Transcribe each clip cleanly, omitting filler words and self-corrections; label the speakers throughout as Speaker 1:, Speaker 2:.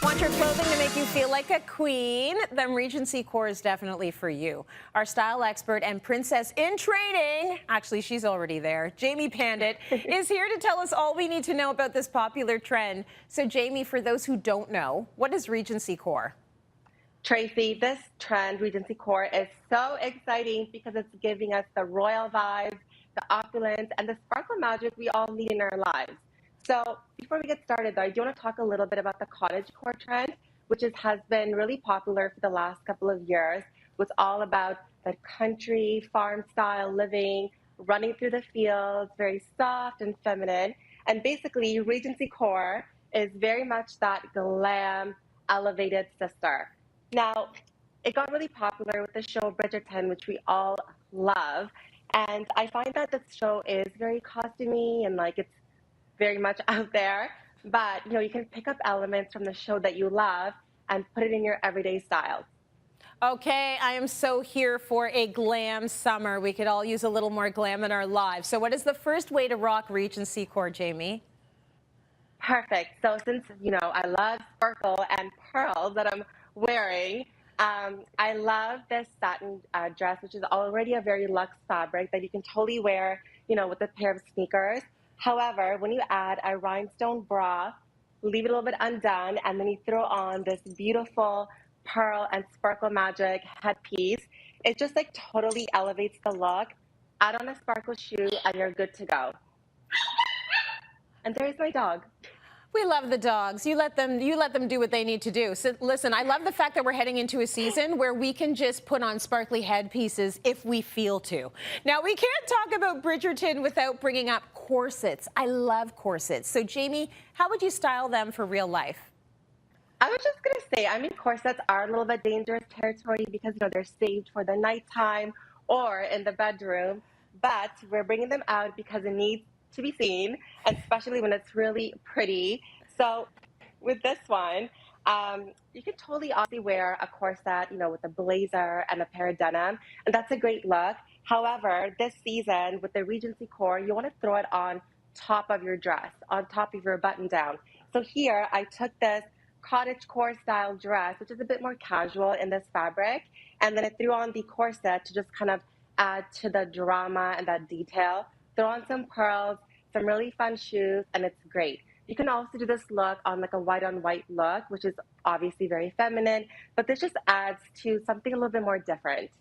Speaker 1: Want your clothing to make you feel like a queen? Then Regencycore is definitely for you. Our style expert and princess in training, actually she's already there, Jamie Pandit, is here to tell us all we need to know about this popular trend. So Jamie, for those who don't know, what is Regencycore?
Speaker 2: Tracy, this trend, Regencycore, is so exciting because it's giving us the royal vibes, the opulence, and the sparkle magic we all need in our lives. So before we get started, though, I do want to talk a little bit about the cottagecore trend, which has been really popular for the last couple of years. It's all about the country, farm-style living, running through the fields, very soft and feminine. And basically, Regencycore is very much that glam, elevated sister. Now, it got really popular with the show Bridgerton, which we all love. And I find that this show is very costumey and like it's very much out there. But, you can pick up elements from the show that you love and put it in your everyday style.
Speaker 1: Okay, I am so here for a glam summer. We could all use a little more glam in our lives. So what is the first way to rock Regencycore, Jamie?
Speaker 2: Perfect. So since, I love sparkle and pearls that I'm wearing, I love this satin dress, which is already a very luxe fabric that you can totally wear, with a pair of sneakers. However, when you add a rhinestone bra, leave it a little bit undone, and then you throw on this beautiful pearl and sparkle magic headpiece, it just like totally elevates the look. Add on a sparkle shoe and you're good to go. And there's my dog.
Speaker 1: We love the dogs. You let them do what they need to do. So listen, I love the fact that we're heading into a season where we can just put on sparkly headpieces if we feel to. Now, we can't talk about Bridgerton without bringing up corsets. I love corsets. So Jamie, how would you style them for real life?
Speaker 2: I was just going to say, corsets are a little bit dangerous territory because, they're saved for the nighttime or in the bedroom, but we're bringing them out because it needs to be seen, especially when it's really pretty. So with this one, you can totally obviously wear a corset, with a blazer and a pair of denim, and that's a great look. However, this season with the Regencycore, you want to throw it on top of your dress, on top of your button down. So here I took this cottagecore style dress, which is a bit more casual in this fabric, and then I threw on the corset to just kind of add to the drama and that detail. Throw on some pearls, some really fun shoes, and it's great. You can also do this look on like a white on white look, which is obviously very feminine, but this just adds to something a little bit more different.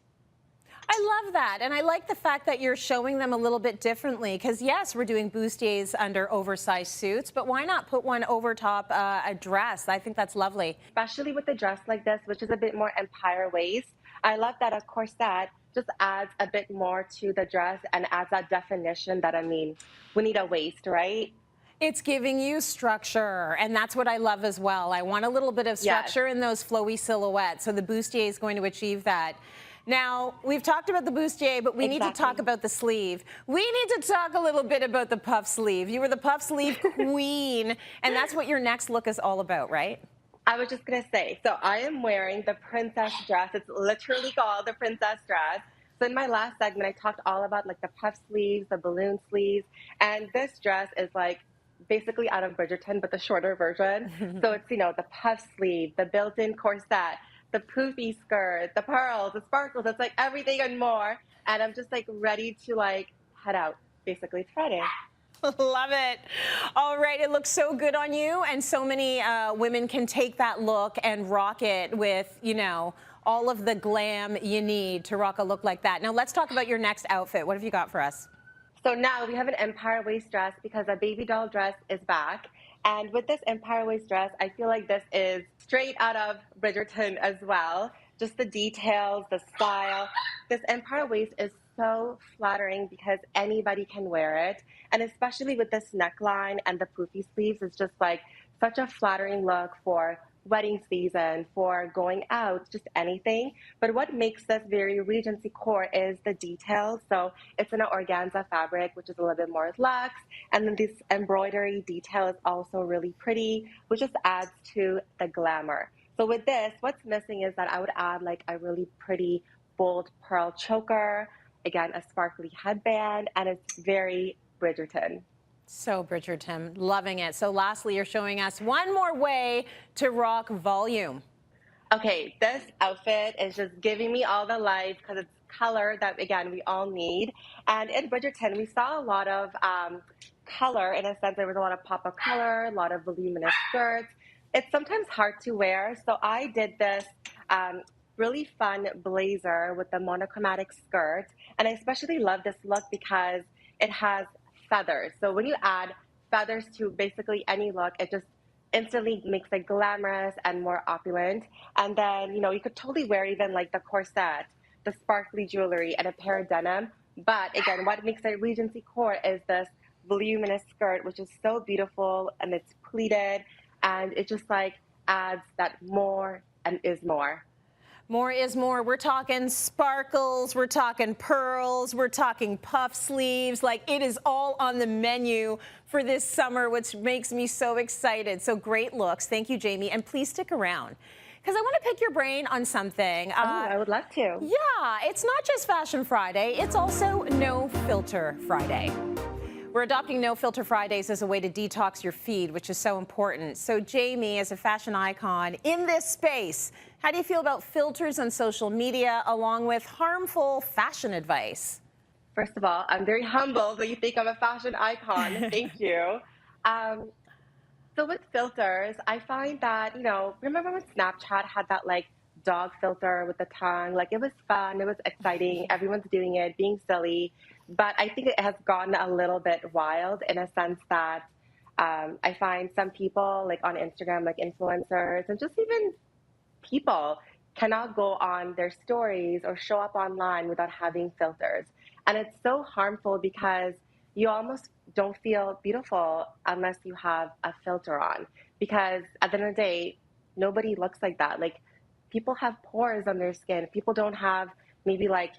Speaker 1: I love that, and I like the fact that you're showing them a little bit differently, because yes, we're doing bustiers under oversized suits, but why not put one over top a dress? I think that's lovely.
Speaker 2: Especially with a dress like this, which is a bit more empire waist. I love that a corset just adds a bit more to the dress and adds that definition that, we need a waist, right?
Speaker 1: It's giving you structure, and that's what I love as well. I want a little bit of structure in those flowy silhouettes, so the bustier is going to achieve that. Now, we've talked about the bustier, but we need to talk about the sleeve. We need to talk a little bit about the puff sleeve. You were the puff sleeve queen, and that's what your next look is all about, right?
Speaker 2: I was just going to say, so I am wearing the princess dress. It's literally called the princess dress. So in my last segment, I talked all about like the puff sleeves, the balloon sleeves, and this dress is like basically out of Bridgerton, but the shorter version. So it's, the puff sleeve, the built-in corset, the poofy skirt, the pearls, the sparkles, it's like everything and more. And I'm just like ready to like head out. Basically, it's Friday.
Speaker 1: Love it. All right, it looks so good on you, and so many women can take that look and rock it with, all of the glam you need to rock a look like that. Now, let's talk about your next outfit. What have you got for us?
Speaker 2: So now we have an empire waist dress because a baby doll dress is back. And with this empire waist dress, I feel like this is straight out of Bridgerton as well. Just the details, the style. This empire waist is so flattering because anybody can wear it. And especially with this neckline and the poofy sleeves, it's just like such a flattering look for wedding season, for going out, just anything. But what makes this very Regencycore is the details. So it's in an organza fabric, which is a little bit more luxe. And then this embroidery detail is also really pretty, which just adds to the glamour. So with this, what's missing is that I would add like a really pretty bold pearl choker, again, a sparkly headband, and it's very Bridgerton.
Speaker 1: So Bridgerton, loving it. So lastly, you're showing us one more way to rock volume.
Speaker 2: Okay, this outfit is just giving me all the life because it's color that, again, we all need. And in Bridgerton, we saw a lot of color in a sense. There was a lot of pop of color, a lot of voluminous skirts. It's sometimes hard to wear. So I did this really fun blazer with the monochromatic skirt. And I especially love this look because it has feathers. So when you add feathers to basically any look, it just instantly makes it glamorous and more opulent. And then, you could totally wear even like the corset, the sparkly jewelry, and a pair of denim. But again, what makes it Regencycore is this voluminous skirt, which is so beautiful and it's pleated and it just like adds that more and is more.
Speaker 1: More is more. We're talking sparkles, we're talking pearls, we're talking puff sleeves. Like, it is all on the menu for this summer, which makes me so excited. So great looks. Thank you, Jamie. And please stick around, because I want to pick your brain on something.
Speaker 2: I would love to.
Speaker 1: Yeah, it's not just Fashion Friday, it's also No Filter Friday. We're adopting No Filter Fridays as a way to detox your feed, which is so important. So Jamie, as a fashion icon in this space, how do you feel about filters on social media along with harmful fashion advice?
Speaker 2: First of all, I'm very humbled that you think I'm a fashion icon. Thank you. So with filters, I find that, remember when Snapchat had that like dog filter with the tongue? Like, it was fun, it was exciting, everyone's doing it, being silly. But I think it has gotten a little bit wild in a sense that I find some people like on Instagram, like influencers and just even people cannot go on their stories or show up online without having filters. And it's so harmful because you almost don't feel beautiful unless you have a filter on. Because at the end of the day, nobody looks like that. Like, people have pores on their skin. People don't have maybe like,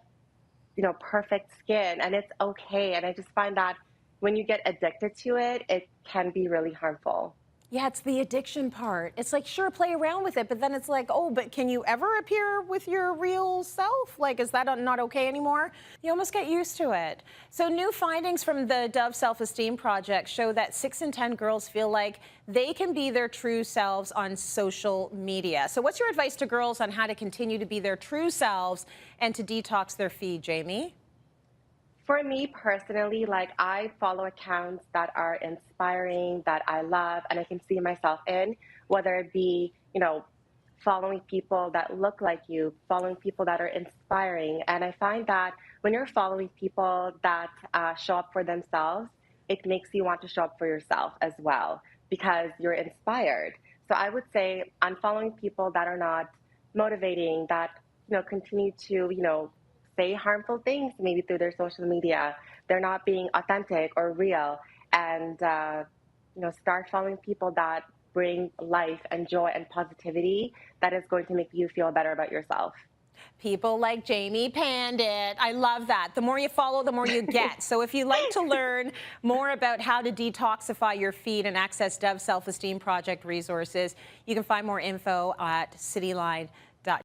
Speaker 2: perfect skin, and it's okay. And I just find that when you get addicted to it, it can be really harmful.
Speaker 1: Yeah, it's the addiction part. It's like, sure, play around with it, but then it's like, oh, but can you ever appear with your real self? Like, is that not okay anymore? You almost get used to it. So new findings from the Dove Self-Esteem Project show that 6 in 10 girls feel like they can be their true selves on social media. So what's your advice to girls on how to continue to be their true selves and to detox their feed, Jamie?
Speaker 2: For me personally, like, I follow accounts that are inspiring, that I love, and I can see myself in, whether it be, following people that look like you, following people that are inspiring. And I find that when you're following people that show up for themselves, it makes you want to show up for yourself as well because you're inspired. So I would say unfollowing people that are not motivating, that, continue to, say harmful things maybe through their social media. They're not being authentic or real. And, start following people that bring life and joy and positivity that is going to make you feel better about yourself.
Speaker 1: People like Jamie Pandit. I love that. The more you follow, the more you get. So if you'd like to learn more about how to detoxify your feed and access Dove Self-Esteem Project resources, you can find more info at cityline.ca.